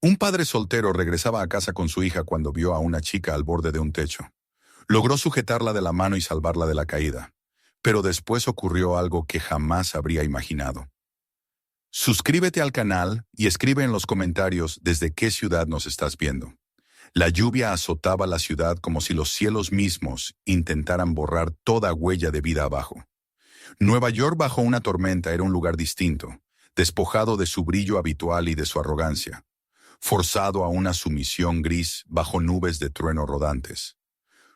Un padre soltero regresaba a casa con su hija cuando vio a una chica al borde de un techo. Logró sujetarla de la mano y salvarla de la caída. Pero después ocurrió algo que jamás habría imaginado. Suscríbete al canal y escribe en los comentarios desde qué ciudad nos estás viendo. La lluvia azotaba la ciudad como si los cielos mismos intentaran borrar toda huella de vida abajo. Nueva York bajo una tormenta era un lugar distinto, despojado de su brillo habitual y de su arrogancia, forzado a una sumisión gris bajo nubes de trueno rodantes.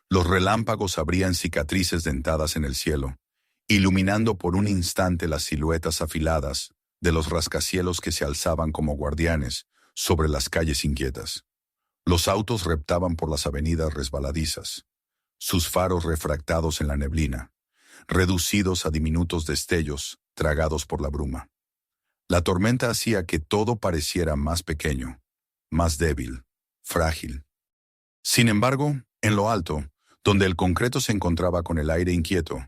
Los relámpagos abrían cicatrices dentadas en el cielo, iluminando por un instante las siluetas afiladas de los rascacielos que se alzaban como guardianes sobre las calles inquietas. Los autos reptaban por las avenidas resbaladizas, sus faros refractados en la neblina, reducidos a diminutos destellos tragados por la bruma. La tormenta hacía que todo pareciera más pequeño, más débil, frágil. Sin embargo, en lo alto, donde el concreto se encontraba con el aire inquieto,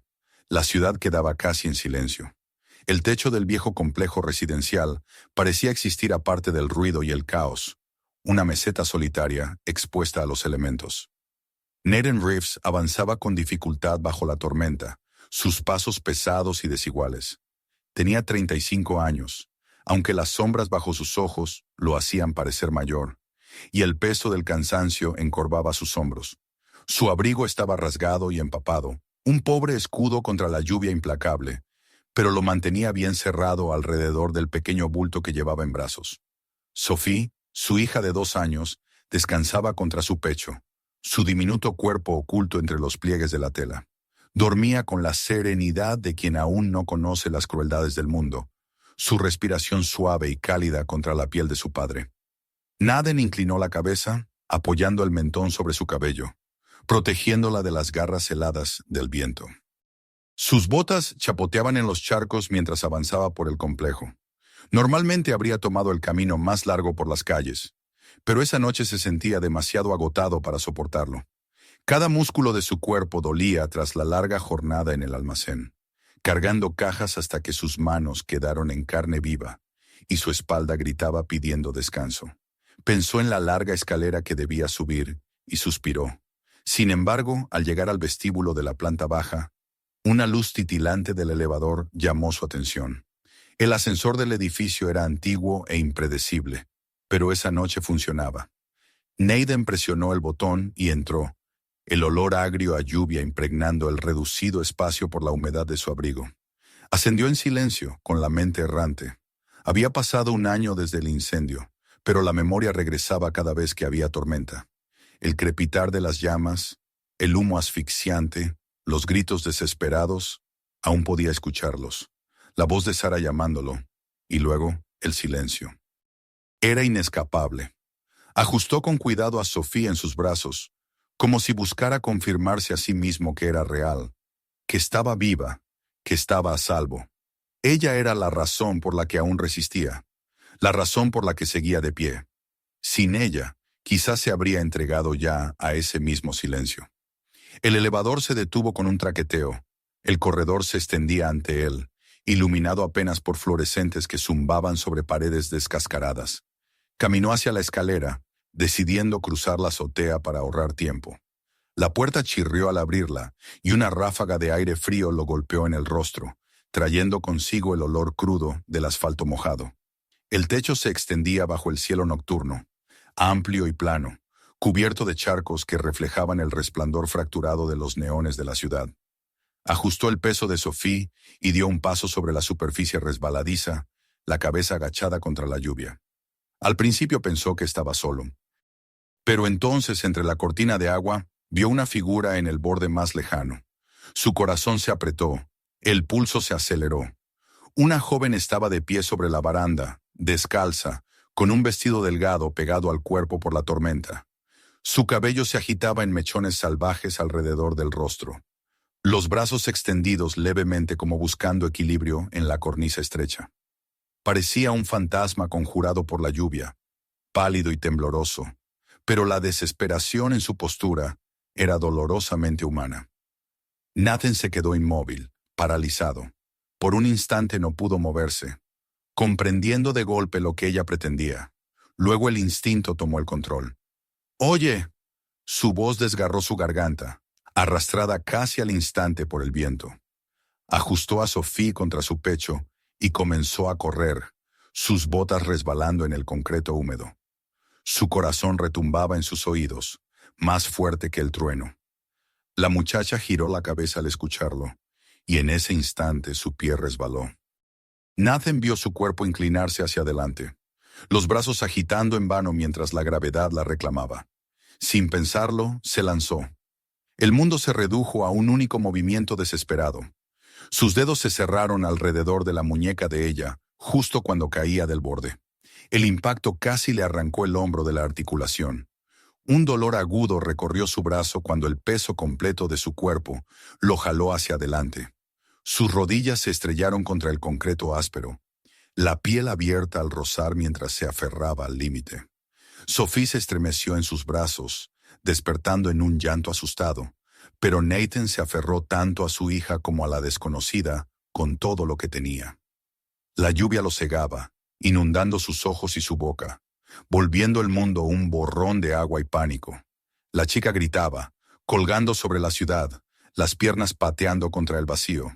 la ciudad quedaba casi en silencio. El techo del viejo complejo residencial parecía existir aparte del ruido y el caos, una meseta solitaria expuesta a los elementos. Nathan Reeves avanzaba con dificultad bajo la tormenta, sus pasos pesados y desiguales. Tenía 35 años, aunque las sombras bajo sus ojos lo hacían parecer mayor, y el peso del cansancio encorvaba sus hombros. Su abrigo estaba rasgado y empapado, un pobre escudo contra la lluvia implacable, pero lo mantenía bien cerrado alrededor del pequeño bulto que llevaba en brazos. Sophie, su hija de 2 años, descansaba contra su pecho, su diminuto cuerpo oculto entre los pliegues de la tela. Dormía con la serenidad de quien aún no conoce las crueldades del mundo, su respiración suave y cálida contra la piel de su padre. Nathan inclinó la cabeza, apoyando el mentón sobre su cabello, protegiéndola de las garras heladas del viento. Sus botas chapoteaban en los charcos mientras avanzaba por el complejo. Normalmente habría tomado el camino más largo por las calles, pero esa noche se sentía demasiado agotado para soportarlo. Cada músculo de su cuerpo dolía tras la larga jornada en el almacén, cargando cajas hasta que sus manos quedaron en carne viva y su espalda gritaba pidiendo descanso. Pensó en la larga escalera que debía subir y suspiró. Sin embargo, al llegar al vestíbulo de la planta baja, una luz titilante del elevador llamó su atención. El ascensor del edificio era antiguo e impredecible, pero esa noche funcionaba. Nathan presionó el botón y entró, el olor agrio a lluvia impregnando el reducido espacio por la humedad de su abrigo. Ascendió en silencio, con la mente errante. Había pasado 1 año desde el incendio, pero la memoria regresaba cada vez que había tormenta. El crepitar de las llamas, el humo asfixiante, los gritos desesperados, aún podía escucharlos. La voz de Sara llamándolo, y luego el silencio. Era inescapable. Ajustó con cuidado a Sofía en sus brazos, como si buscara confirmarse a sí mismo que era real, que estaba viva, que estaba a salvo. Ella era la razón por la que aún resistía, la razón por la que seguía de pie. Sin ella, quizás se habría entregado ya a ese mismo silencio. El elevador se detuvo con un traqueteo. El corredor se extendía ante él, iluminado apenas por fluorescentes que zumbaban sobre paredes descascaradas. Caminó hacia la escalera, decidiendo cruzar la azotea para ahorrar tiempo. La puerta chirrió al abrirla, y una ráfaga de aire frío lo golpeó en el rostro, trayendo consigo el olor crudo del asfalto mojado. El techo se extendía bajo el cielo nocturno, amplio y plano, cubierto de charcos que reflejaban el resplandor fracturado de los neones de la ciudad. Ajustó el peso de Sophie y dio un paso sobre la superficie resbaladiza, la cabeza agachada contra la lluvia. Al principio pensó que estaba solo. Pero entonces, entre la cortina de agua, vio una figura en el borde más lejano. Su corazón se apretó, el pulso se aceleró. Una joven estaba de pie sobre la baranda, descalza, con un vestido delgado pegado al cuerpo por la tormenta. Su cabello se agitaba en mechones salvajes alrededor del rostro, los brazos extendidos levemente como buscando equilibrio en la cornisa estrecha. Parecía un fantasma conjurado por la lluvia, pálido y tembloroso, pero la desesperación en su postura era dolorosamente humana. Nathan se quedó inmóvil, paralizado. Por un instante no pudo moverse, comprendiendo de golpe lo que ella pretendía. Luego el instinto tomó el control. ¡Oye! Su voz desgarró su garganta, arrastrada casi al instante por el viento. Ajustó a Sophie contra su pecho y comenzó a correr, sus botas resbalando en el concreto húmedo. Su corazón retumbaba en sus oídos, más fuerte que el trueno. La muchacha giró la cabeza al escucharlo, y en ese instante su pie resbaló. Nathan vio su cuerpo inclinarse hacia adelante, los brazos agitando en vano mientras la gravedad la reclamaba. Sin pensarlo, se lanzó. El mundo se redujo a un único movimiento desesperado. Sus dedos se cerraron alrededor de la muñeca de ella, justo cuando caía del borde. El impacto casi le arrancó el hombro de la articulación. Un dolor agudo recorrió su brazo cuando el peso completo de su cuerpo lo jaló hacia adelante. Sus rodillas se estrellaron contra el concreto áspero, la piel abierta al rozar mientras se aferraba al límite. Sophie se estremeció en sus brazos, despertando en un llanto asustado, pero Nathan se aferró tanto a su hija como a la desconocida, con todo lo que tenía. La lluvia lo cegaba, inundando sus ojos y su boca, volviendo el mundo un borrón de agua y pánico. La chica gritaba, colgando sobre la ciudad, las piernas pateando contra el vacío.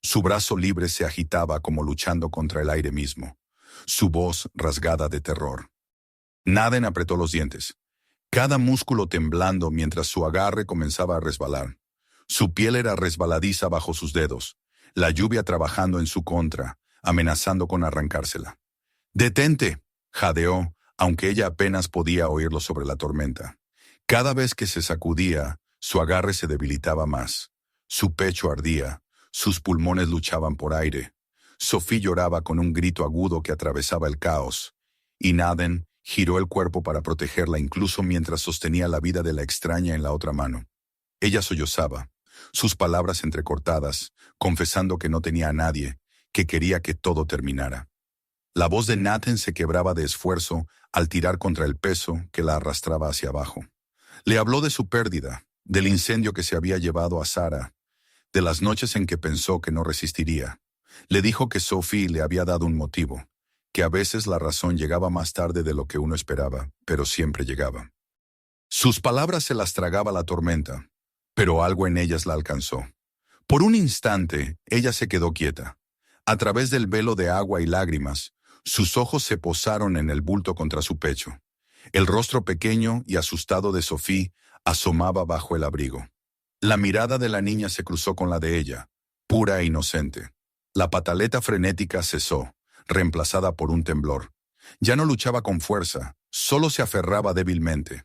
Su brazo libre se agitaba como luchando contra el aire mismo, su voz rasgada de terror. Nathan apretó los dientes, cada músculo temblando mientras su agarre comenzaba a resbalar. Su piel era resbaladiza bajo sus dedos, la lluvia trabajando en su contra, amenazando con arrancársela. «¡Detente!», jadeó, aunque ella apenas podía oírlo sobre la tormenta. Cada vez que se sacudía, su agarre se debilitaba más. Su pecho ardía, sus pulmones luchaban por aire. Sophie lloraba con un grito agudo que atravesaba el caos, y Nathan giró el cuerpo para protegerla incluso mientras sostenía la vida de la extraña en la otra mano. Ella sollozaba, sus palabras entrecortadas, confesando que no tenía a nadie, que quería que todo terminara. La voz de Nathan se quebraba de esfuerzo al tirar contra el peso que la arrastraba hacia abajo. Le habló de su pérdida, del incendio que se había llevado a Sarah, de las noches en que pensó que no resistiría. Le dijo que Sophie le había dado un motivo, que a veces la razón llegaba más tarde de lo que uno esperaba, pero siempre llegaba. Sus palabras se las tragaba la tormenta, pero algo en ellas la alcanzó. Por un instante, ella se quedó quieta. A través del velo de agua y lágrimas, sus ojos se posaron en el bulto contra su pecho. El rostro pequeño y asustado de Sophie asomaba bajo el abrigo. La mirada de la niña se cruzó con la de ella, pura e inocente. La pataleta frenética cesó, reemplazada por un temblor. Ya no luchaba con fuerza, solo se aferraba débilmente.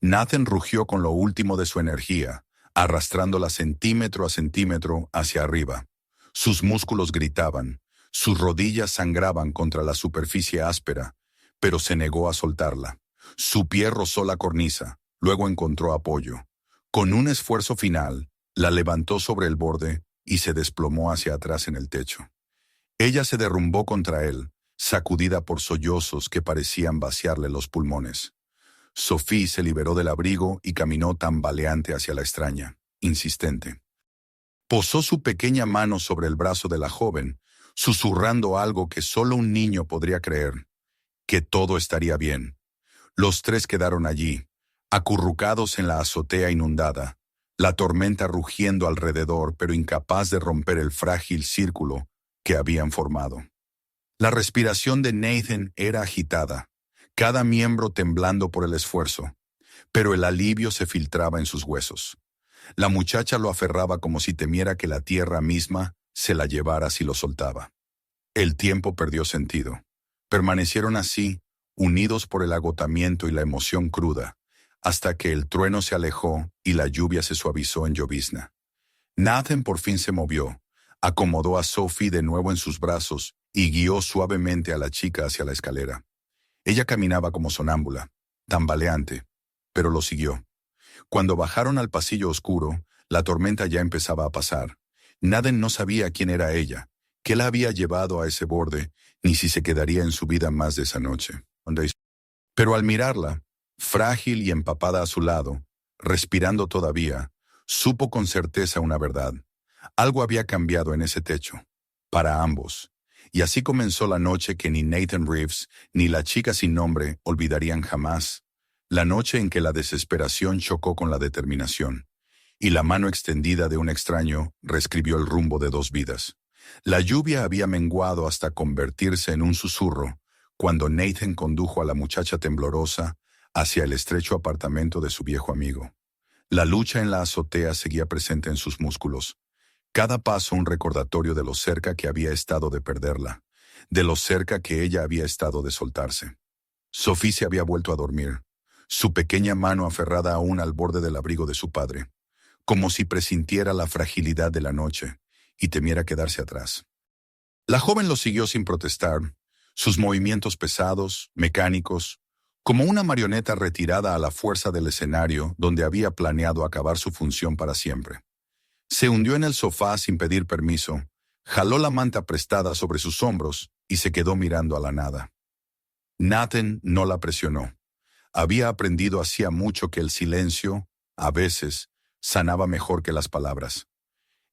Nathan rugió con lo último de su energía, arrastrándola centímetro a centímetro hacia arriba. Sus músculos gritaban, sus rodillas sangraban contra la superficie áspera, pero se negó a soltarla. Su pie rozó la cornisa, luego encontró apoyo. Con un esfuerzo final, la levantó sobre el borde y se desplomó hacia atrás en el techo. Ella se derrumbó contra él, sacudida por sollozos que parecían vaciarle los pulmones. Sophie se liberó del abrigo y caminó tambaleante hacia la extraña, insistente. Posó su pequeña mano sobre el brazo de la joven, susurrando algo que solo un niño podría creer, que todo estaría bien. Los tres quedaron allí, acurrucados en la azotea inundada, la tormenta rugiendo alrededor pero incapaz de romper el frágil círculo que habían formado. La respiración de Nathan era agitada, cada miembro temblando por el esfuerzo, pero el alivio se filtraba en sus huesos. La muchacha lo aferraba como si temiera que la tierra misma se la llevara si lo soltaba. El tiempo perdió sentido. Permanecieron así, unidos por el agotamiento y la emoción cruda, hasta que el trueno se alejó y la lluvia se suavizó en llovizna. Nathan por fin se movió, acomodó a Sophie de nuevo en sus brazos y guió suavemente a la chica hacia la escalera. Ella caminaba como sonámbula, tambaleante, pero lo siguió. Cuando bajaron al pasillo oscuro, la tormenta ya empezaba a pasar. Nathan no sabía quién era ella, qué la había llevado a ese borde, ni si se quedaría en su vida más de esa noche. Pero al mirarla, frágil y empapada a su lado, respirando todavía, supo con certeza una verdad. Algo había cambiado en ese techo, para ambos, Y así comenzó la noche que ni Nathan Reeves ni la chica sin nombre olvidarían jamás, la noche en que la desesperación chocó con la determinación, y la mano extendida de un extraño reescribió el rumbo de dos vidas. La lluvia había menguado hasta convertirse en un susurro, cuando Nathan condujo a la muchacha temblorosa hacia el estrecho apartamento de su viejo amigo. La lucha en la azotea seguía presente en sus músculos. Cada paso un recordatorio de lo cerca que había estado de perderla, de lo cerca que ella había estado de soltarse. Sophie se había vuelto a dormir, su pequeña mano aferrada aún al borde del abrigo de su padre, como si presintiera la fragilidad de la noche y temiera quedarse atrás. La joven lo siguió sin protestar, sus movimientos pesados, mecánicos, como una marioneta retirada a la fuerza del escenario donde había planeado acabar su función para siempre. Se hundió en el sofá sin pedir permiso, jaló la manta prestada sobre sus hombros y se quedó mirando a la nada. Nathan no la presionó. Había aprendido hacía mucho que el silencio, a veces, sanaba mejor que las palabras.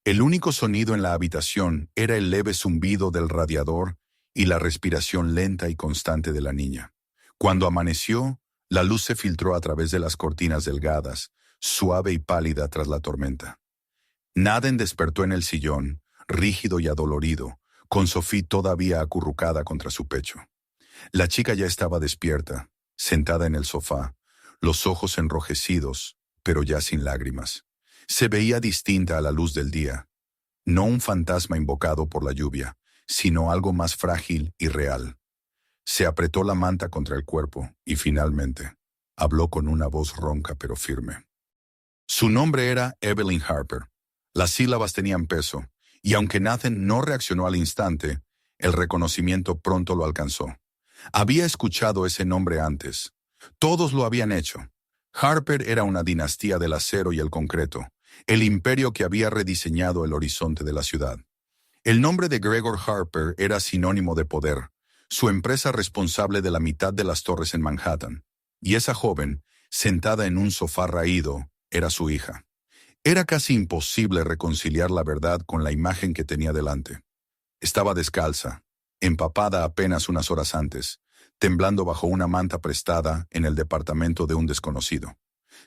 El único sonido en la habitación era el leve zumbido del radiador y la respiración lenta y constante de la niña. Cuando amaneció, la luz se filtró a través de las cortinas delgadas, suave y pálida tras la tormenta. Nathan despertó en el sillón, rígido y adolorido, con Sophie todavía acurrucada contra su pecho. La chica ya estaba despierta, sentada en el sofá, los ojos enrojecidos, pero ya sin lágrimas. Se veía distinta a la luz del día, no un fantasma invocado por la lluvia, sino algo más frágil y real. Se apretó la manta contra el cuerpo y finalmente habló con una voz ronca pero firme. Su nombre era Evelyn Harper. Las sílabas tenían peso, y aunque Nathan no reaccionó al instante, el reconocimiento pronto lo alcanzó. Había escuchado ese nombre antes. Todos lo habían hecho. Harper era una dinastía del acero y el concreto, el imperio que había rediseñado el horizonte de la ciudad. El nombre de Gregor Harper era sinónimo de poder, su empresa responsable de la mitad de las torres en Manhattan, y esa joven, sentada en un sofá raído, era su hija. Era casi imposible reconciliar la verdad con la imagen que tenía delante. Estaba descalza, empapada apenas unas horas antes, temblando bajo una manta prestada en el departamento de un desconocido.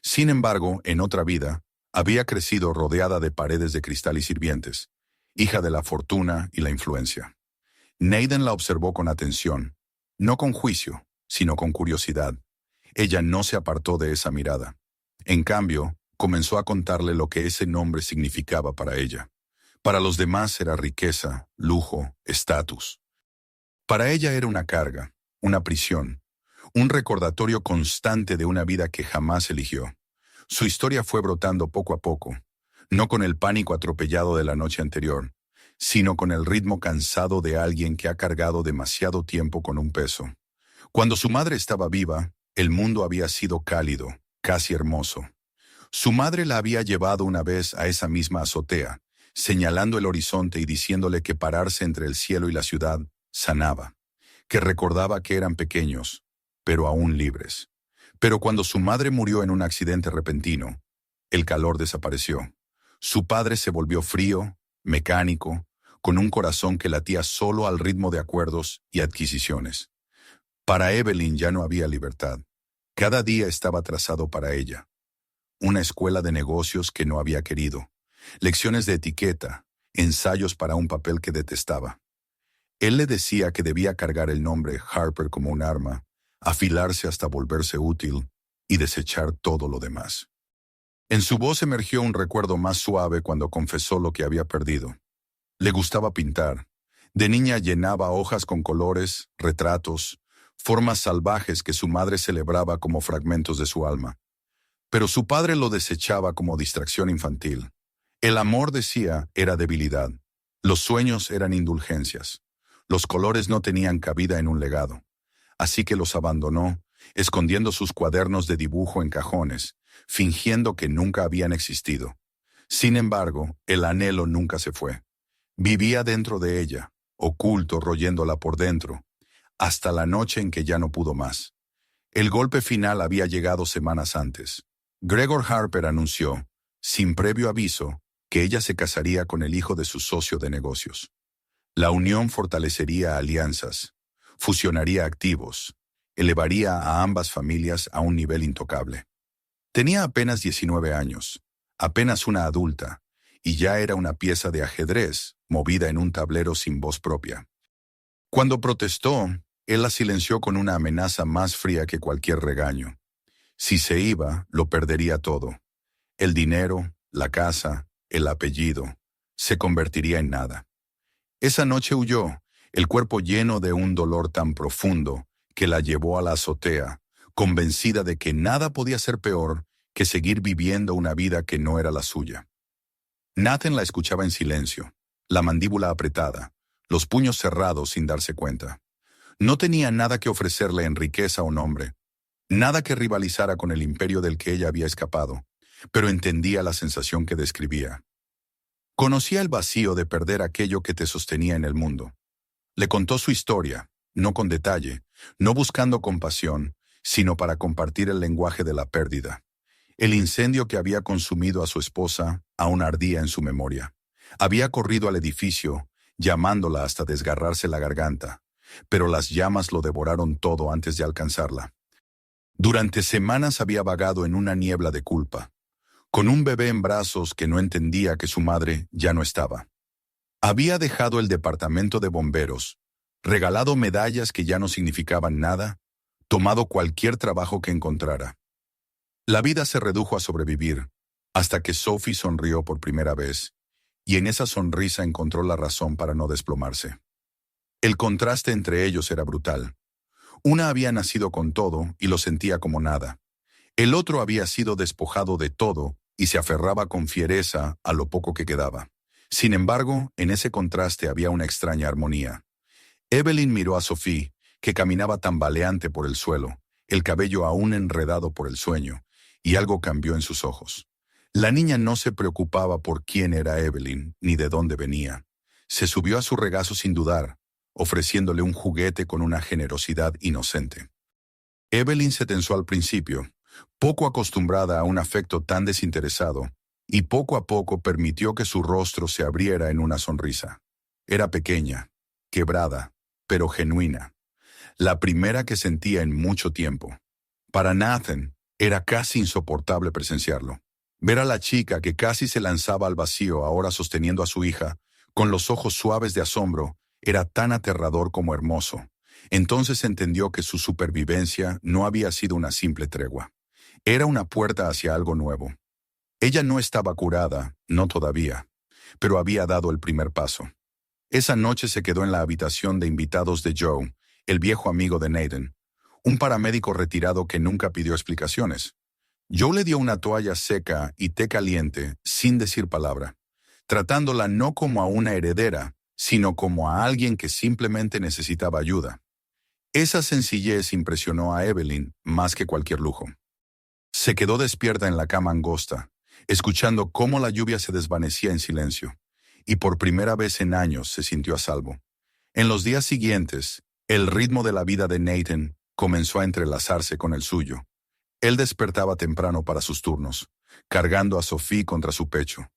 Sin embargo, en otra vida, había crecido rodeada de paredes de cristal y sirvientes, hija de la fortuna y la influencia. Nathan la observó con atención, no con juicio, sino con curiosidad. Ella no se apartó de esa mirada. En cambio, comenzó a contarle lo que ese nombre significaba para ella. Para los demás era riqueza, lujo, estatus. Para ella era una carga, una prisión, un recordatorio constante de una vida que jamás eligió. Su historia fue brotando poco a poco, no con el pánico atropellado de la noche anterior, sino con el ritmo cansado de alguien que ha cargado demasiado tiempo con un peso. Cuando su madre estaba viva, el mundo había sido cálido, casi hermoso. Su madre la había llevado una vez a esa misma azotea, señalando el horizonte y diciéndole que pararse entre el cielo y la ciudad sanaba, que recordaba que eran pequeños, pero aún libres. Pero cuando su madre murió en un accidente repentino, el calor desapareció. Su padre se volvió frío, mecánico, con un corazón que latía solo al ritmo de acuerdos y adquisiciones. Para Evelyn ya no había libertad. Cada día estaba trazado para ella. Una escuela de negocios que no había querido, lecciones de etiqueta, ensayos para un papel que detestaba. Él le decía que debía cargar el nombre Harper como un arma, afilarse hasta volverse útil y desechar todo lo demás. En su voz emergió un recuerdo más suave cuando confesó lo que había perdido. Le gustaba pintar. De niña llenaba hojas con colores, retratos, formas salvajes que su madre celebraba como fragmentos de su alma. Pero su padre lo desechaba como distracción infantil. El amor, decía, era debilidad. Los sueños eran indulgencias. Los colores no tenían cabida en un legado. Así que los abandonó, escondiendo sus cuadernos de dibujo en cajones, fingiendo que nunca habían existido. Sin embargo, el anhelo nunca se fue. Vivía dentro de ella, oculto, royéndola por dentro, hasta la noche en que ya no pudo más. El golpe final había llegado semanas antes. Gregor Harper anunció, sin previo aviso, que ella se casaría con el hijo de su socio de negocios. La unión fortalecería alianzas, fusionaría activos, elevaría a ambas familias a un nivel intocable. Tenía apenas 19 años, apenas una adulta, y ya era una pieza de ajedrez movida en un tablero sin voz propia. Cuando protestó, él la silenció con una amenaza más fría que cualquier regaño. Si se iba, lo perdería todo. El dinero, la casa, el apellido, se convertiría en nada. Esa noche huyó, el cuerpo lleno de un dolor tan profundo que la llevó a la azotea, convencida de que nada podía ser peor que seguir viviendo una vida que no era la suya. Nathan la escuchaba en silencio, la mandíbula apretada, los puños cerrados sin darse cuenta. No tenía nada que ofrecerle en riqueza o nombre, nada que rivalizara con el imperio del que ella había escapado, pero entendía la sensación que describía. Conocía el vacío de perder aquello que te sostenía en el mundo. Le contó su historia, no con detalle, no buscando compasión, sino para compartir el lenguaje de la pérdida. El incendio que había consumido a su esposa aún ardía en su memoria. Había corrido al edificio, llamándola hasta desgarrarse la garganta, pero las llamas lo devoraron todo antes de alcanzarla. Durante semanas había vagado en una niebla de culpa, con un bebé en brazos que no entendía que su madre ya no estaba. Había dejado el departamento de bomberos, regalado medallas que ya no significaban nada, tomado cualquier trabajo que encontrara. La vida se redujo a sobrevivir, hasta que Sophie sonrió por primera vez, y en esa sonrisa encontró la razón para no desplomarse. El contraste entre ellos era brutal. Una había nacido con todo y lo sentía como nada. El otro había sido despojado de todo y se aferraba con fiereza a lo poco que quedaba. Sin embargo, en ese contraste había una extraña armonía. Evelyn miró a Sophie, que caminaba tambaleante por el suelo, el cabello aún enredado por el sueño, y algo cambió en sus ojos. La niña no se preocupaba por quién era Evelyn, ni de dónde venía. Se subió a su regazo sin dudar, ofreciéndole un juguete con una generosidad inocente. Evelyn se tensó al principio, poco acostumbrada a un afecto tan desinteresado, y poco a poco permitió que su rostro se abriera en una sonrisa. Era pequeña, quebrada, pero genuina. La primera que sentía en mucho tiempo. Para Nathan, era casi insoportable presenciarlo. Ver a la chica que casi se lanzaba al vacío ahora sosteniendo a su hija, con los ojos suaves de asombro, era tan aterrador como hermoso. Entonces entendió que su supervivencia no había sido una simple tregua. Era una puerta hacia algo nuevo. Ella no estaba curada, no todavía, pero había dado el primer paso. Esa noche se quedó en la habitación de invitados de Joe, el viejo amigo de Nathan, un paramédico retirado que nunca pidió explicaciones. Joe le dio una toalla seca y té caliente sin decir palabra, tratándola no como a una heredera, sino como a alguien que simplemente necesitaba ayuda. Esa sencillez impresionó a Evelyn más que cualquier lujo. Se quedó despierta en la cama angosta, escuchando cómo la lluvia se desvanecía en silencio, y por primera vez en años se sintió a salvo. En los días siguientes, el ritmo de la vida de Nathan comenzó a entrelazarse con el suyo. Él despertaba temprano para sus turnos, cargando a Sophie contra su pecho.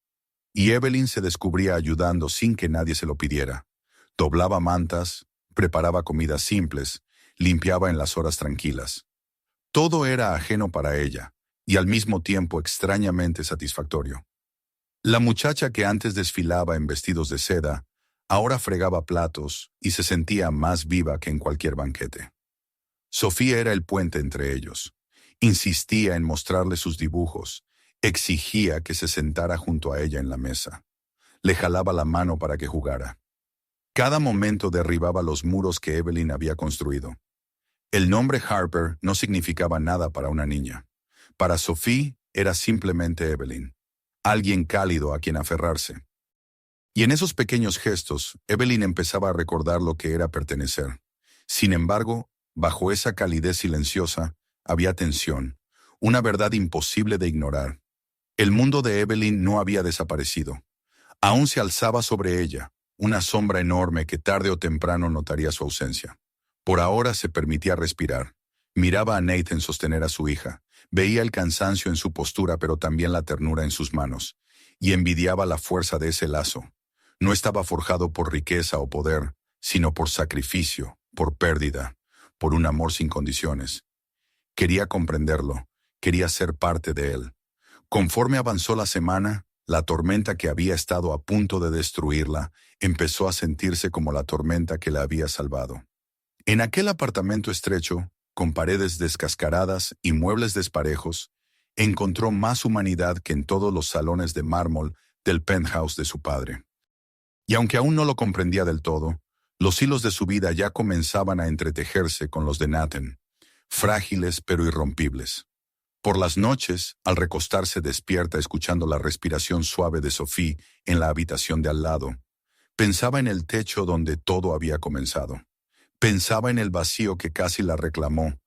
Y Evelyn se descubría ayudando sin que nadie se lo pidiera. Doblaba mantas, preparaba comidas simples, limpiaba en las horas tranquilas. Todo era ajeno para ella, y al mismo tiempo extrañamente satisfactorio. La muchacha que antes desfilaba en vestidos de seda, ahora fregaba platos y se sentía más viva que en cualquier banquete. Sofía era el puente entre ellos. Insistía en mostrarle sus dibujos, exigía que se sentara junto a ella en la mesa. Le jalaba la mano para que jugara. Cada momento derribaba los muros que Evelyn había construido. El nombre Harper no significaba nada para una niña. Para Sophie era simplemente Evelyn, alguien cálido a quien aferrarse. Y en esos pequeños gestos, Evelyn empezaba a recordar lo que era pertenecer. Sin embargo, bajo esa calidez silenciosa, había tensión, una verdad imposible de ignorar. El mundo de Evelyn no había desaparecido. Aún se alzaba sobre ella, una sombra enorme que tarde o temprano notaría su ausencia. Por ahora se permitía respirar. Miraba a Nathan sostener a su hija. Veía el cansancio en su postura, pero también la ternura en sus manos. Y envidiaba la fuerza de ese lazo. No estaba forjado por riqueza o poder, sino por sacrificio, por pérdida, por un amor sin condiciones. Quería comprenderlo, quería ser parte de él. Conforme avanzó la semana, la tormenta que había estado a punto de destruirla empezó a sentirse como la tormenta que la había salvado. En aquel apartamento estrecho, con paredes descascaradas y muebles desparejos, encontró más humanidad que en todos los salones de mármol del penthouse de su padre. Y aunque aún no lo comprendía del todo, los hilos de su vida ya comenzaban a entretejerse con los de Nathan, frágiles pero irrompibles. Por las noches, al recostarse despierta escuchando la respiración suave de Sophie en la habitación de al lado, pensaba en el techo donde todo había comenzado. Pensaba en el vacío que casi la reclamó,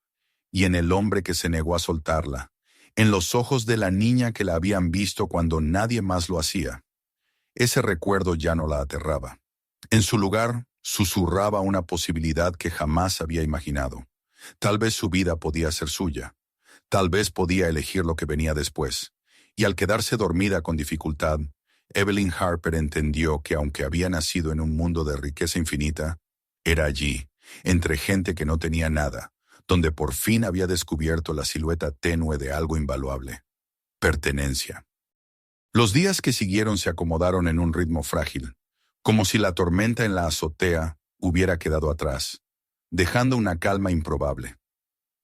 y en el hombre que se negó a soltarla, en los ojos de la niña que la habían visto cuando nadie más lo hacía. Ese recuerdo ya no la aterraba. En su lugar, susurraba una posibilidad que jamás había imaginado. Tal vez su vida podía ser suya. Tal vez podía elegir lo que venía después. Y al quedarse dormida con dificultad, Evelyn Harper entendió que aunque había nacido en un mundo de riqueza infinita, era allí, entre gente que no tenía nada, donde por fin había descubierto la silueta tenue de algo invaluable: pertenencia. Los días que siguieron se acomodaron en un ritmo frágil, como si la tormenta en la azotea hubiera quedado atrás, dejando una calma improbable.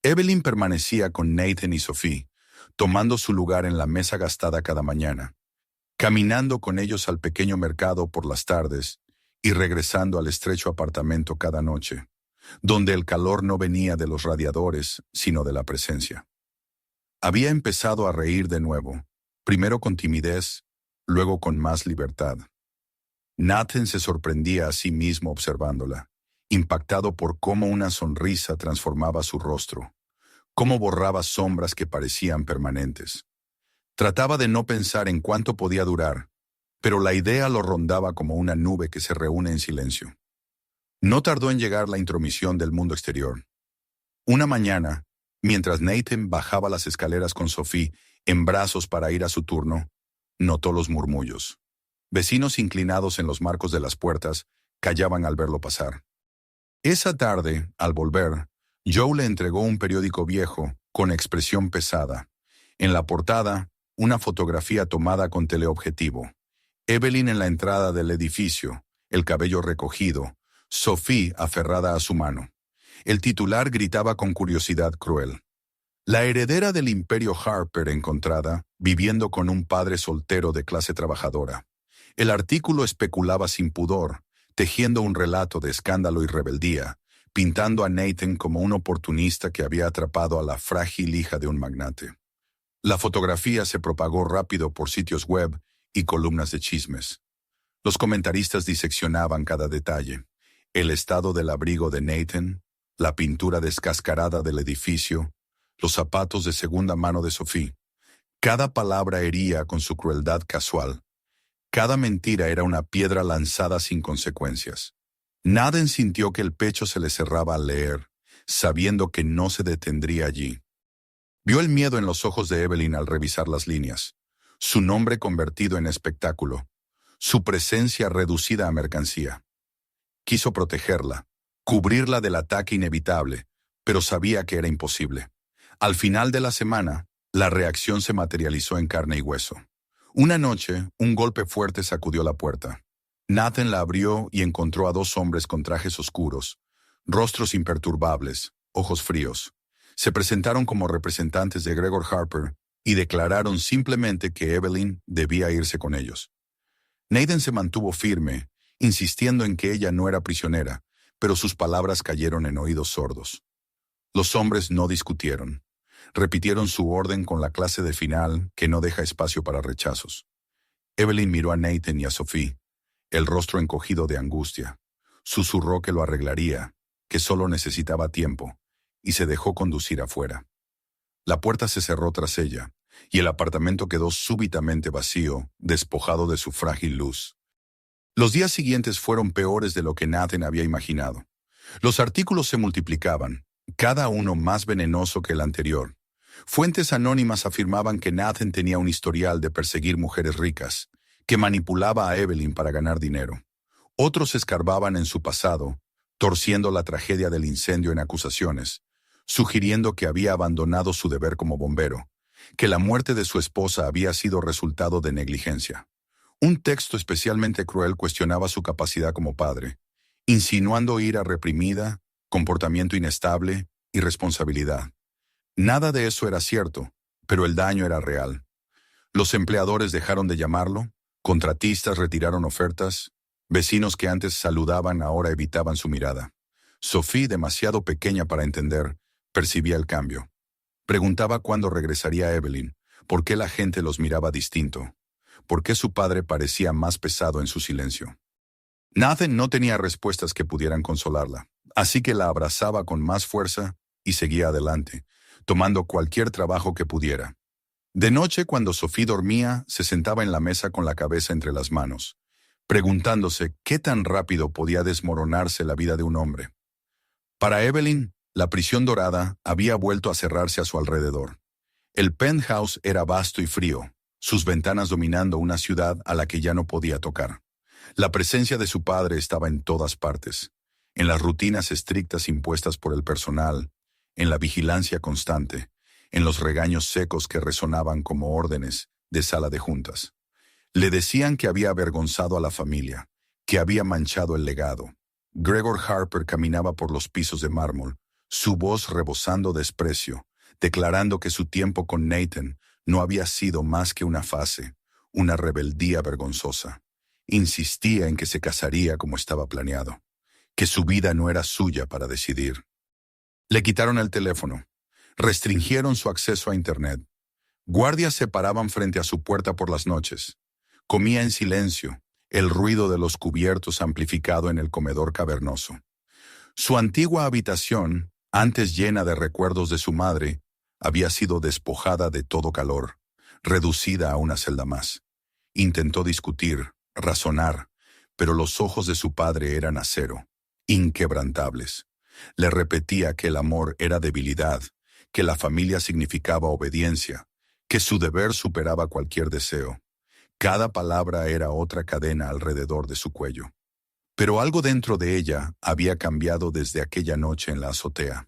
Evelyn permanecía con Nathan y Sophie, tomando su lugar en la mesa gastada cada mañana, caminando con ellos al pequeño mercado por las tardes y regresando al estrecho apartamento cada noche, donde el calor no venía de los radiadores, sino de la presencia. Había empezado a reír de nuevo, primero con timidez, luego con más libertad. Nathan se sorprendía a sí mismo observándola, impactado por cómo una sonrisa transformaba su rostro, cómo borraba sombras que parecían permanentes. Trataba de no pensar en cuánto podía durar, pero la idea lo rondaba como una nube que se reúne en silencio. No tardó en llegar la intromisión del mundo exterior. Una mañana, mientras Nathan bajaba las escaleras con Sophie en brazos para ir a su turno, notó los murmullos. Vecinos inclinados en los marcos de las puertas callaban al verlo pasar. Esa tarde, al volver, Joe le entregó un periódico viejo con expresión pesada. En la portada, una fotografía tomada con teleobjetivo. Evelyn en la entrada del edificio, el cabello recogido, Sophie aferrada a su mano. El titular gritaba con curiosidad cruel: la heredera del imperio Harper encontrada, viviendo con un padre soltero de clase trabajadora. El artículo especulaba sin pudor, tejiendo un relato de escándalo y rebeldía, pintando a Nathan como un oportunista que había atrapado a la frágil hija de un magnate. La fotografía se propagó rápido por sitios web y columnas de chismes. Los comentaristas diseccionaban cada detalle: el estado del abrigo de Nathan, la pintura descascarada del edificio, los zapatos de segunda mano de Sophie. Cada palabra hería con su crueldad casual. Cada mentira era una piedra lanzada sin consecuencias. Nathan sintió que el pecho se le cerraba al leer, sabiendo que no se detendría allí. Vio el miedo en los ojos de Evelyn al revisar las líneas, su nombre convertido en espectáculo, su presencia reducida a mercancía. Quiso protegerla, cubrirla del ataque inevitable, pero sabía que era imposible. Al final de la semana, la reacción se materializó en carne y hueso. Una noche, un golpe fuerte sacudió la puerta. Nathan la abrió y encontró a dos hombres con trajes oscuros, rostros imperturbables, ojos fríos. Se presentaron como representantes de Gregor Harper y declararon simplemente que Evelyn debía irse con ellos. Nathan se mantuvo firme, insistiendo en que ella no era prisionera, pero sus palabras cayeron en oídos sordos. Los hombres no discutieron. Repitieron su orden con la clase de final que no deja espacio para rechazos. Evelyn miró a Nathan y a Sophie, el rostro encogido de angustia. Susurró que lo arreglaría, que solo necesitaba tiempo, y se dejó conducir afuera. La puerta se cerró tras ella, y el apartamento quedó súbitamente vacío, despojado de su frágil luz. Los días siguientes fueron peores de lo que Nathan había imaginado. Los artículos se multiplicaban, cada uno más venenoso que el anterior. Fuentes anónimas afirmaban que Nathan tenía un historial de perseguir mujeres ricas, que manipulaba a Evelyn para ganar dinero. Otros escarbaban en su pasado, torciendo la tragedia del incendio en acusaciones, sugiriendo que había abandonado su deber como bombero, que la muerte de su esposa había sido resultado de negligencia. Un texto especialmente cruel cuestionaba su capacidad como padre, insinuando ira reprimida, comportamiento inestable, irresponsabilidad. Nada de eso era cierto, pero el daño era real. Los empleadores dejaron de llamarlo, contratistas retiraron ofertas, vecinos que antes saludaban ahora evitaban su mirada. Sophie, demasiado pequeña para entender, percibía el cambio. Preguntaba cuándo regresaría Evelyn, por qué la gente los miraba distinto, por qué su padre parecía más pesado en su silencio. Nathan no tenía respuestas que pudieran consolarla, así que la abrazaba con más fuerza y seguía adelante, tomando cualquier trabajo que pudiera. De noche, cuando Sophie dormía, se sentaba en la mesa con la cabeza entre las manos, preguntándose qué tan rápido podía desmoronarse la vida de un hombre. Para Evelyn, la prisión dorada había vuelto a cerrarse a su alrededor. El penthouse era vasto y frío, sus ventanas dominando una ciudad a la que ya no podía tocar. La presencia de su padre estaba en todas partes, en las rutinas estrictas impuestas por el personal, en la vigilancia constante, en los regaños secos que resonaban como órdenes de sala de juntas. Le decían que había avergonzado a la familia, que había manchado el legado. Gregor Harper caminaba por los pisos de mármol, su voz rebosando desprecio, declarando que su tiempo con Nathan no había sido más que una fase, una rebeldía vergonzosa. Insistía en que se casaría como estaba planeado, que su vida no era suya para decidir. Le quitaron el teléfono, restringieron su acceso a Internet. Guardias se paraban frente a su puerta por las noches. Comía en silencio, el ruido de los cubiertos amplificado en el comedor cavernoso. Su antigua habitación, antes llena de recuerdos de su madre, había sido despojada de todo calor, reducida a una celda más. Intentó discutir, razonar, pero los ojos de su padre eran acero, inquebrantables. Le repetía que el amor era debilidad, que la familia significaba obediencia, que su deber superaba cualquier deseo. Cada palabra era otra cadena alrededor de su cuello. Pero algo dentro de ella había cambiado desde aquella noche en la azotea.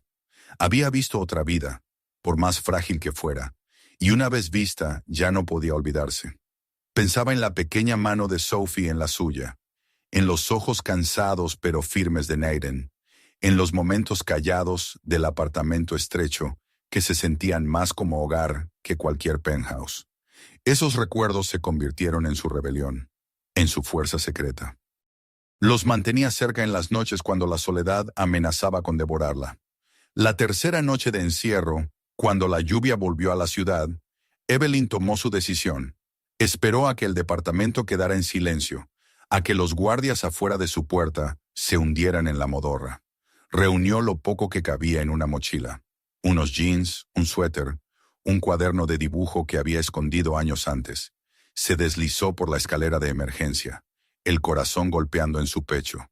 Había visto otra vida, por más frágil que fuera, y una vez vista ya no podía olvidarse. Pensaba en la pequeña mano de Sophie en la suya, en los ojos cansados pero firmes de Nathan, en los momentos callados del apartamento estrecho que se sentían más como hogar que cualquier penthouse. Esos recuerdos se convirtieron en su rebelión, en su fuerza secreta. Los mantenía cerca en las noches cuando la soledad amenazaba con devorarla. La tercera noche de encierro, cuando la lluvia volvió a la ciudad, Evelyn tomó su decisión. Esperó a que el departamento quedara en silencio, a que los guardias afuera de su puerta se hundieran en la modorra. Reunió lo poco que cabía en una mochila. Unos jeans, un suéter, un cuaderno de dibujo que había escondido años antes. Se deslizó por la escalera de emergencia, el corazón golpeando en su pecho.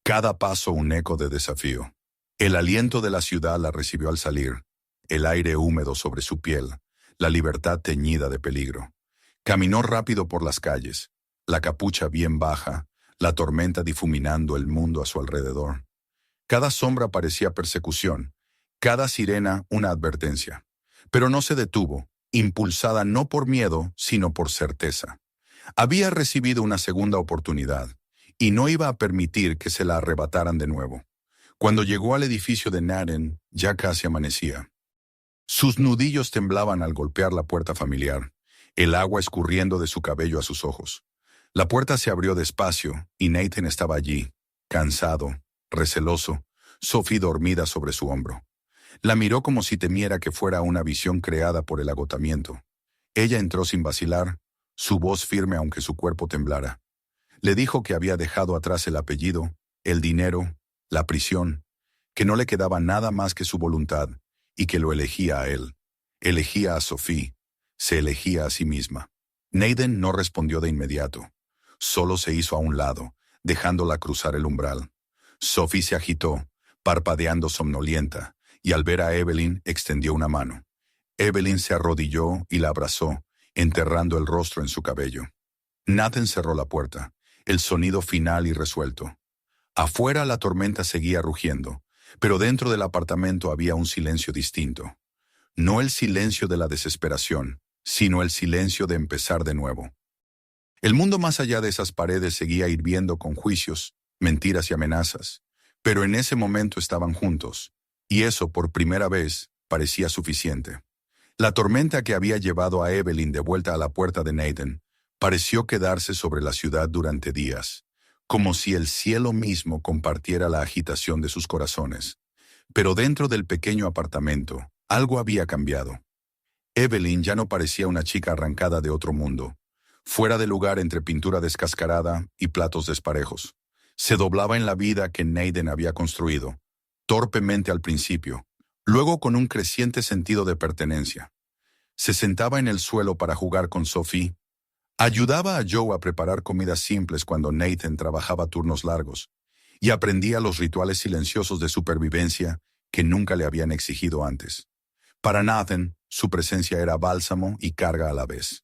Cada paso un eco de desafío. El aliento de la ciudad la recibió al salir, el aire húmedo sobre su piel, la libertad teñida de peligro. Caminó rápido por las calles, la capucha bien baja, la tormenta difuminando el mundo a su alrededor. Cada sombra parecía persecución, cada sirena una advertencia. Pero no se detuvo, impulsada no por miedo, sino por certeza. Había recibido una segunda oportunidad, y no iba a permitir que se la arrebataran de nuevo. Cuando llegó al edificio de Nathan, ya casi amanecía. Sus nudillos temblaban al golpear la puerta familiar, el agua escurriendo de su cabello a sus ojos. La puerta se abrió despacio, y Nathan estaba allí, cansado, receloso, Sophie dormida sobre su hombro. La miró como si temiera que fuera una visión creada por el agotamiento. Ella entró sin vacilar, su voz firme aunque su cuerpo temblara. Le dijo que había dejado atrás el apellido, el dinero, la prisión, que no le quedaba nada más que su voluntad, y que lo elegía a él. Elegía a Sophie, se elegía a sí misma. Nathan no respondió de inmediato. Solo se hizo a un lado, dejándola cruzar el umbral. Sophie se agitó, parpadeando somnolienta, y al ver a Evelyn extendió una mano. Evelyn se arrodilló y la abrazó, enterrando el rostro en su cabello. Nathan cerró la puerta, el sonido final y resuelto. Afuera la tormenta seguía rugiendo, pero dentro del apartamento había un silencio distinto. No el silencio de la desesperación, sino el silencio de empezar de nuevo. El mundo más allá de esas paredes seguía hirviendo con juicios, mentiras y amenazas, pero en ese momento estaban juntos, y eso por primera vez parecía suficiente. La tormenta que había llevado a Evelyn de vuelta a la puerta de Nathan pareció quedarse sobre la ciudad durante días, como si el cielo mismo compartiera la agitación de sus corazones. Pero dentro del pequeño apartamento, algo había cambiado. Evelyn ya no parecía una chica arrancada de otro mundo, fuera de lugar entre pintura descascarada y platos desparejos. Se doblaba en la vida que Nathan había construido, torpemente al principio, luego con un creciente sentido de pertenencia. Se sentaba en el suelo para jugar con Sophie, ayudaba a Joe a preparar comidas simples cuando Nathan trabajaba turnos largos, y aprendía los rituales silenciosos de supervivencia que nunca le habían exigido antes. Para Nathan, su presencia era bálsamo y carga a la vez.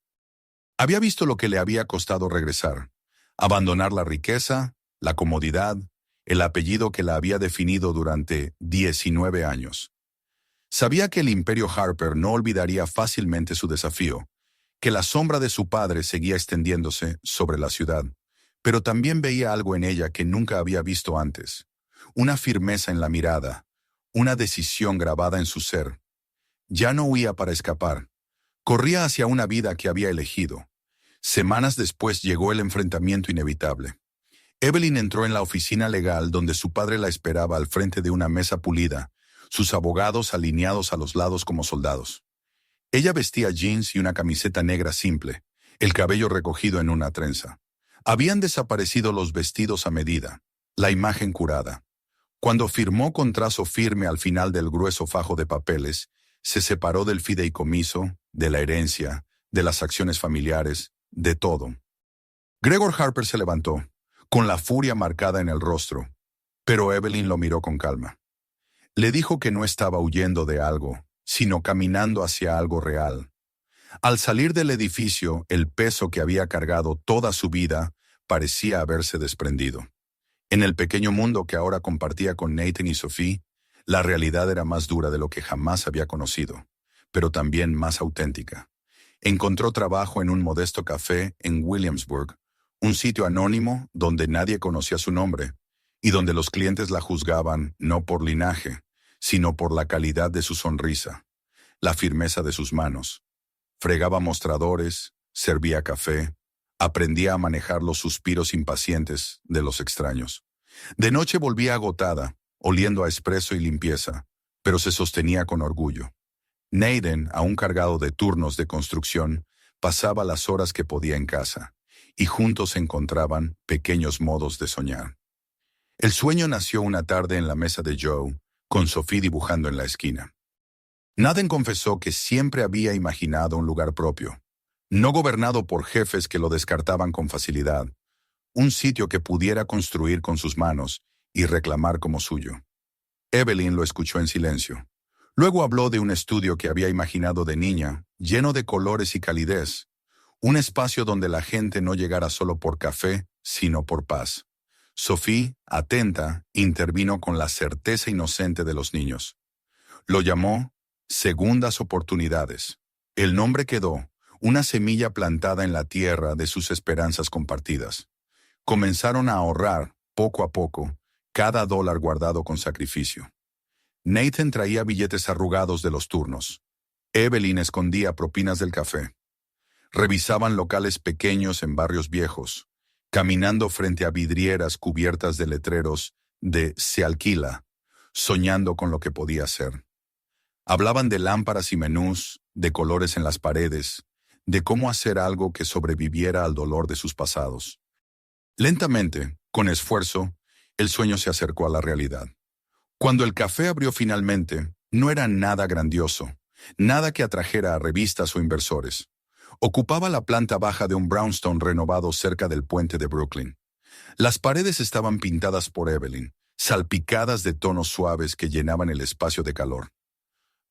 Había visto lo que le había costado regresar, abandonar la riqueza, la comodidad, el apellido que la había definido durante 19 años. Sabía que el imperio Harper no olvidaría fácilmente su desafío, que la sombra de su padre seguía extendiéndose sobre la ciudad, pero también veía algo en ella que nunca había visto antes, una firmeza en la mirada, una decisión grabada en su ser. Ya no huía para escapar, corría hacia una vida que había elegido. Semanas después llegó el enfrentamiento inevitable. Evelyn entró en la oficina legal donde su padre la esperaba al frente de una mesa pulida, sus abogados alineados a los lados como soldados. Ella vestía jeans y una camiseta negra simple, el cabello recogido en una trenza. Habían desaparecido los vestidos a medida, la imagen curada. Cuando firmó con trazo firme al final del grueso fajo de papeles, se separó del fideicomiso, de la herencia, de las acciones familiares, de todo. Gregor Harper se levantó, con la furia marcada en el rostro, pero Evelyn lo miró con calma. Le dijo que no estaba huyendo de algo, sino caminando hacia algo real. Al salir del edificio, el peso que había cargado toda su vida parecía haberse desprendido. En el pequeño mundo que ahora compartía con Nathan y Sophie, la realidad era más dura de lo que jamás había conocido, pero también más auténtica. Encontró trabajo en un modesto café en Williamsburg, un sitio anónimo donde nadie conocía su nombre, y donde los clientes la juzgaban no por linaje, sino por la calidad de su sonrisa, la firmeza de sus manos. Fregaba mostradores, servía café, aprendía a manejar los suspiros impacientes de los extraños. De noche volvía agotada, oliendo a espresso y limpieza, pero se sostenía con orgullo. Nathan, aún cargado de turnos de construcción, pasaba las horas que podía en casa, y juntos encontraban pequeños modos de soñar. El sueño nació una tarde en la mesa de Joe, con Sophie dibujando en la esquina. Nathan confesó que siempre había imaginado un lugar propio, no gobernado por jefes que lo descartaban con facilidad, un sitio que pudiera construir con sus manos y reclamar como suyo. Evelyn lo escuchó en silencio. Luego habló de un estudio que había imaginado de niña, lleno de colores y calidez, un espacio donde la gente no llegara solo por café, sino por paz. Sophie, atenta, intervino con la certeza inocente de los niños. Lo llamó Segundas Oportunidades. El nombre quedó, una semilla plantada en la tierra de sus esperanzas compartidas. Comenzaron a ahorrar, poco a poco, cada dólar guardado con sacrificio. Nathan traía billetes arrugados de los turnos. Evelyn escondía propinas del café. Revisaban locales pequeños en barrios viejos, caminando frente a vidrieras cubiertas de letreros de «Se alquila», soñando con lo que podía ser. Hablaban de lámparas y menús, de colores en las paredes, de cómo hacer algo que sobreviviera al dolor de sus pasados. Lentamente, con esfuerzo, el sueño se acercó a la realidad. Cuando el café abrió finalmente, no era nada grandioso, nada que atrajera a revistas o inversores. Ocupaba la planta baja de un brownstone renovado cerca del puente de Brooklyn. Las paredes estaban pintadas por Evelyn, salpicadas de tonos suaves que llenaban el espacio de calor.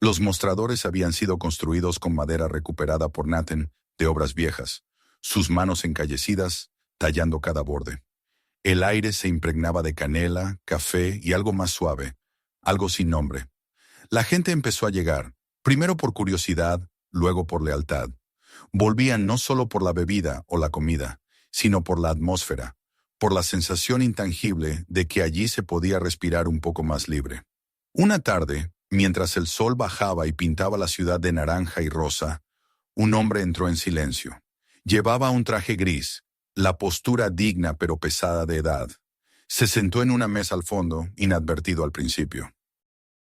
Los mostradores habían sido construidos con madera recuperada por Nathan de obras viejas, sus manos encallecidas, tallando cada borde. El aire se impregnaba de canela, café y algo más suave, algo sin nombre. La gente empezó a llegar, primero por curiosidad, luego por lealtad. Volvían no solo por la bebida o la comida, sino por la atmósfera, por la sensación intangible de que allí se podía respirar un poco más libre. Una tarde, mientras el sol bajaba y pintaba la ciudad de naranja y rosa, un hombre entró en silencio. Llevaba un traje gris, la postura digna pero pesada de edad. Se sentó en una mesa al fondo, inadvertido al principio.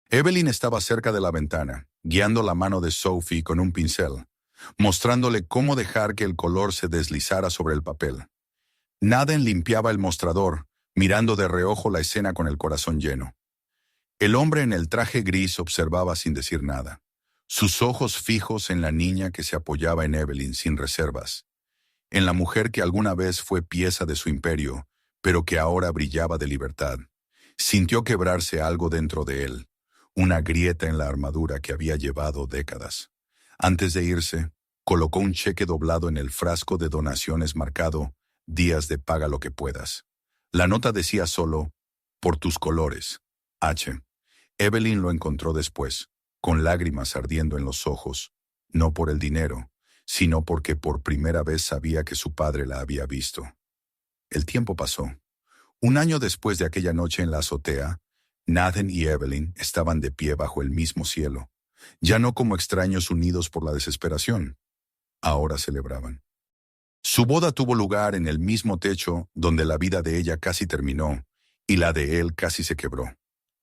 Evelyn estaba cerca de la ventana, guiando la mano de Sophie con un pincel, mostrándole cómo dejar que el color se deslizara sobre el papel. Nathan limpiaba el mostrador, mirando de reojo la escena con el corazón lleno. El hombre en el traje gris observaba sin decir nada, sus ojos fijos en la niña que se apoyaba en Evelyn sin reservas, en la mujer que alguna vez fue pieza de su imperio, pero que ahora brillaba de libertad. Sintió quebrarse algo dentro de él, una grieta en la armadura que había llevado décadas. Antes de irse, colocó un cheque doblado en el frasco de donaciones marcado «Días de paga lo que puedas». La nota decía solo «Por tus colores, H». Evelyn lo encontró después, con lágrimas ardiendo en los ojos, no por el dinero, sino porque por primera vez sabía que su padre la había visto. El tiempo pasó. Un año después de aquella noche en la azotea, Nathan y Evelyn estaban de pie bajo el mismo cielo, ya no como extraños unidos por la desesperación. Ahora celebraban. Su boda tuvo lugar en el mismo techo donde la vida de ella casi terminó y la de él casi se quebró.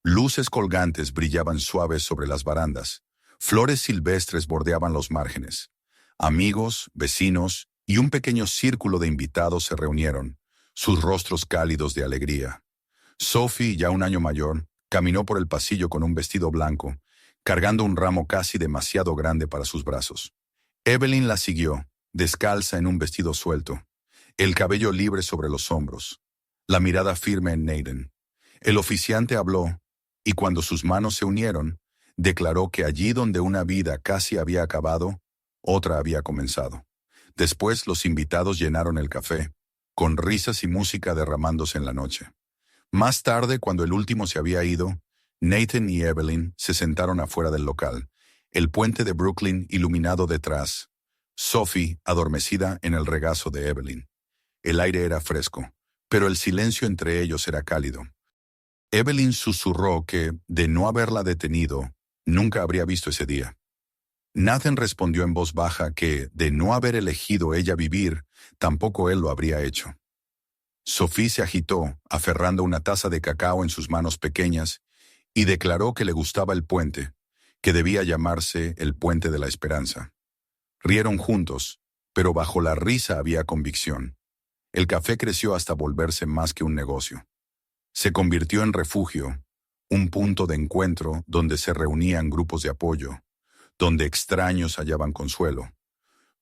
Luces colgantes brillaban suaves sobre las barandas, flores silvestres bordeaban los márgenes. Amigos, vecinos y un pequeño círculo de invitados se reunieron, sus rostros cálidos de alegría. Sophie, ya un año mayor, caminó por el pasillo con un vestido blanco, cargando un ramo casi demasiado grande para sus brazos. Evelyn la siguió, descalza en un vestido suelto, el cabello libre sobre los hombros, la mirada firme en Nathan. El oficiante habló, y cuando sus manos se unieron, declaró que allí donde una vida casi había acabado, otra había comenzado. Después los invitados llenaron el café, con risas y música derramándose en la noche. Más tarde, cuando el último se había ido, Nathan y Evelyn se sentaron afuera del local, el puente de Brooklyn iluminado detrás, Sophie adormecida en el regazo de Evelyn. El aire era fresco, pero el silencio entre ellos era cálido. Evelyn susurró que, de no haberla detenido, nunca habría visto ese día. Nathan respondió en voz baja que, de no haber elegido ella vivir, tampoco él lo habría hecho. Sophie se agitó, aferrando una taza de cacao en sus manos pequeñas, y declaró que le gustaba el puente, que debía llamarse el Puente de la Esperanza. Rieron juntos, pero bajo la risa había convicción. El café creció hasta volverse más que un negocio. Se convirtió en refugio, un punto de encuentro donde se reunían grupos de apoyo, donde extraños hallaban consuelo,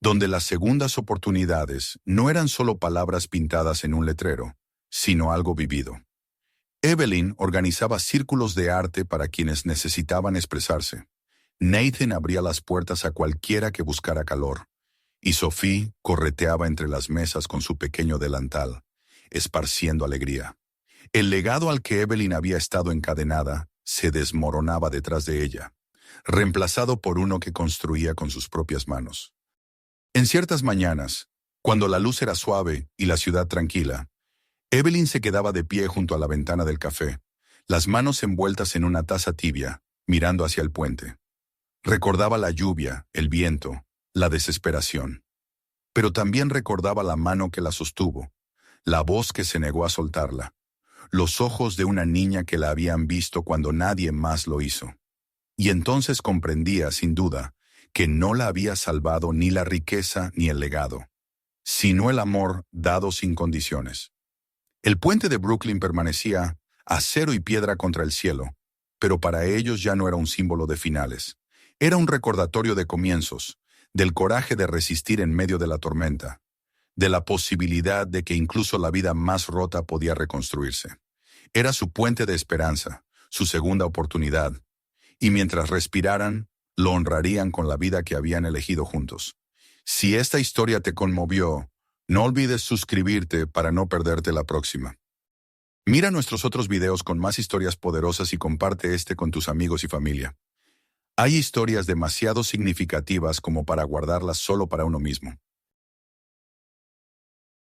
donde las segundas oportunidades no eran solo palabras pintadas en un letrero, sino algo vivido. Evelyn organizaba círculos de arte para quienes necesitaban expresarse. Nathan abría las puertas a cualquiera que buscara calor, y Sophie correteaba entre las mesas con su pequeño delantal, esparciendo alegría. El legado al que Evelyn había estado encadenada se desmoronaba detrás de ella, reemplazado por uno que construía con sus propias manos. En ciertas mañanas, cuando la luz era suave y la ciudad tranquila, Evelyn se quedaba de pie junto a la ventana del café, las manos envueltas en una taza tibia, mirando hacia el puente. Recordaba la lluvia, el viento, la desesperación. Pero también recordaba la mano que la sostuvo, la voz que se negó a soltarla, los ojos de una niña que la habían visto cuando nadie más lo hizo. Y entonces comprendía, sin duda, que no la había salvado ni la riqueza ni el legado, sino el amor dado sin condiciones. El puente de Brooklyn permanecía acero y piedra contra el cielo, pero para ellos ya no era un símbolo de finales. Era un recordatorio de comienzos, del coraje de resistir en medio de la tormenta, de la posibilidad de que incluso la vida más rota podía reconstruirse. Era su puente de esperanza, su segunda oportunidad, y mientras respiraran, lo honrarían con la vida que habían elegido juntos. Si esta historia te conmovió No olvides suscribirte para no perderte la próxima. Mira nuestros otros videos con más historias poderosas y comparte este con tus amigos y familia. Hay historias demasiado significativas como para guardarlas solo para uno mismo.